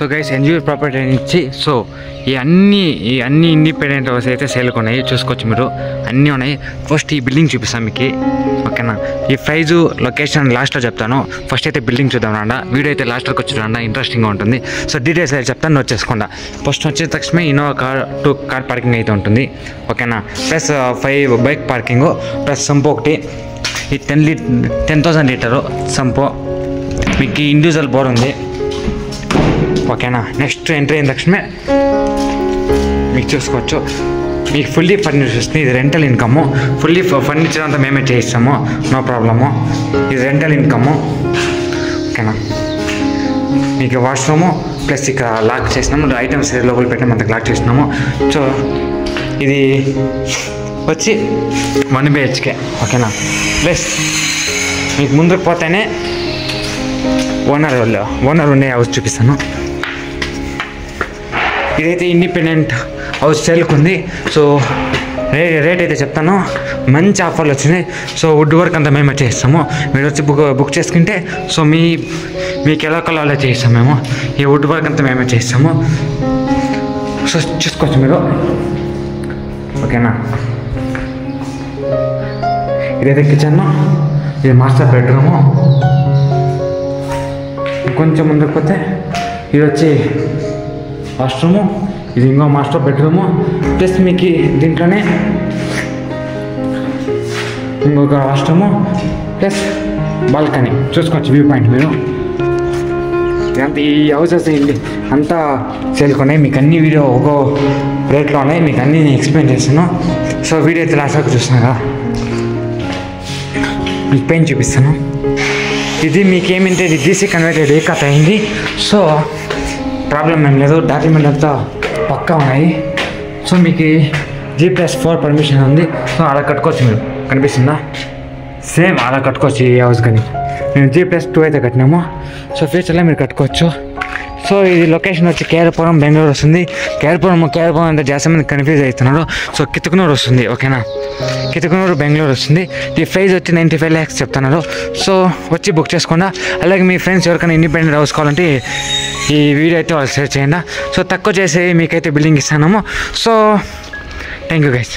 So guys NGO property నుంచి so ఈ అన్ని ఇండిపెండెంట్ హౌస్ అయితే సేల్కి ఉన్నాయి, చూసుకోవచ్చు మీరు, అన్నీ ఉన్నాయి. ఫస్ట్ ఈ బిల్డింగ్ చూపిస్తాను మీకు, ఓకేనా. ఈ ప్రైజు లొకేషన్ లాస్ట్లో చెప్తాను. ఫస్ట్ అయితే బిల్డింగ్ చూద్దాం రండి, వీడియో అయితే లాస్ట్లోకి వచ్చి రండి, ఇంట్రెస్టింగ్గా ఉంటుంది. సో డీటెయిల్స్ అయితే చెప్తాను, నోట్ చేసుకోండి. ఫస్ట్ వచ్చే తక్షణమే ఇన్నోవా కార్ 2 కార్ పార్కింగ్ అయితే ఉంటుంది, ఓకేనా. Plus 5 bike parking, plus sump ఒకటి. ఈ 10,000 లీటరు సంపు, మీకు ఇండివిజువల్ బోర్ ఉంది, ఓకేనా. నెక్స్ట్ ఎంట్రీ అయిన తక్షణమే మీకు చూసుకోవచ్చు, మీకు ఫుల్లీ ఫర్నిచర్ వస్తుంది. ఇది రెంటల్ ఇన్కము, ఫుల్లీ ఫర్నిచర్ అంతా మేమే చేయిస్తాము, నో ప్రాబ్లము. ఇది రెంటల్ ఇన్కము, ఓకేనా. మీకు వాష్రూము ప్లస్ ఇక్కడ లాక్ చేసినాము, ఐటమ్స్ లోపల పెట్టినాము, అంతకు లాక్ చేసినాము. సో ఇది వచ్చి 1 BHK, ఓకేనా. ప్లస్ మీకు ముందుకు పోతేనే ఓనర్ ఉండే హౌస్ చూపిస్తాను. ఇదైతే ఇండిపెండెంట్ హౌస్ సేల్కి ఉంది. సో రేట్ అయితే చెప్తాను, మంచి ఆఫర్లు వచ్చినాయి. సో వుడ్ వర్క్ అంతా మేము చేస్తాము, మీరు వచ్చి బుక్ చేసుకుంటే సో మీకు ఎలా కలర్లో చేయిస్తాము మేము, ఈ వుడ్ వర్క్ అంతా మేమే చేస్తాము. సో చూసుకోవచ్చు మీరు, ఓకేనా. ఇదైతే కిచెన్, ఇది మాస్టర్ బెడ్రూము. కొంచెం ముందుకు పోతే ఇది వచ్చి వాష్రూము, ఇది ఇంకో మాస్టర్ బెడ్రూము. ప్లస్ మీకు దీంట్లోనే ఇంకొక వాష్రూము ప్లస్ బాల్కనీ, చూసుకోవచ్చు వ్యూ పాయింట్ మీరు. ఇదంతా ఈ హౌసెస్ అంతా సేల్కొన్నాయి, మీకు అన్ని వీడియో ఒక్కో రేట్లో ఉన్నాయి, మీకు అన్నీ నేను ఎక్స్ప్లెయిన్ చేస్తాను. సో వీడియో అయితే లాస్ట్ వరకు చూస్తున్నాను కదా, మీకు పెయిన్ చూపిస్తాను. ఇది మీకేమంటే ఇది DC కన్వర్టెడ్ ఏకత అయింది. సో ప్రాబ్లం ఏం లేదు, డాక్యుమెంట్ అంతా పక్కా ఉన్నాయి. సో మీకు G+4 పర్మిషన్ ఉంది. సో అలా కట్టుకోవచ్చు మీరు, కనిపిస్తుందా, సేమ్ అలా కట్టుకోవచ్చు ఈ హౌస్. కానీ మేము G+2 అయితే కట్టినాము. సో ఫ్యూచర్లో మీరు కట్టుకోవచ్చు. సో ఇది లొకేషన్ వచ్చి కేఆర్పురం బెంగళూరు వస్తుంది. కేఆర్పురం అంటే జాస్తి కన్ఫ్యూజ్ అవుతున్నారు. సో కితకనూరు వస్తుంది, ఓకేనా. కితకనూరు బెంగళూరు వస్తుంది. ఈ ప్రైజ్ వచ్చి 95 lakhs చెప్తున్నారు. సో వచ్చి బుక్ చేసుకోండి. అలాగే మీ ఫ్రెండ్స్ ఎవరికైనా ఇండిపెండెంట్ హౌస్ కావాలంటే ఈ వీడియో అయితే వాళ్ళు షేర్ చేయండి. సో తక్కువ చేసి మీకైతే బిల్డింగ్ ఇస్తాము. So thank you guys.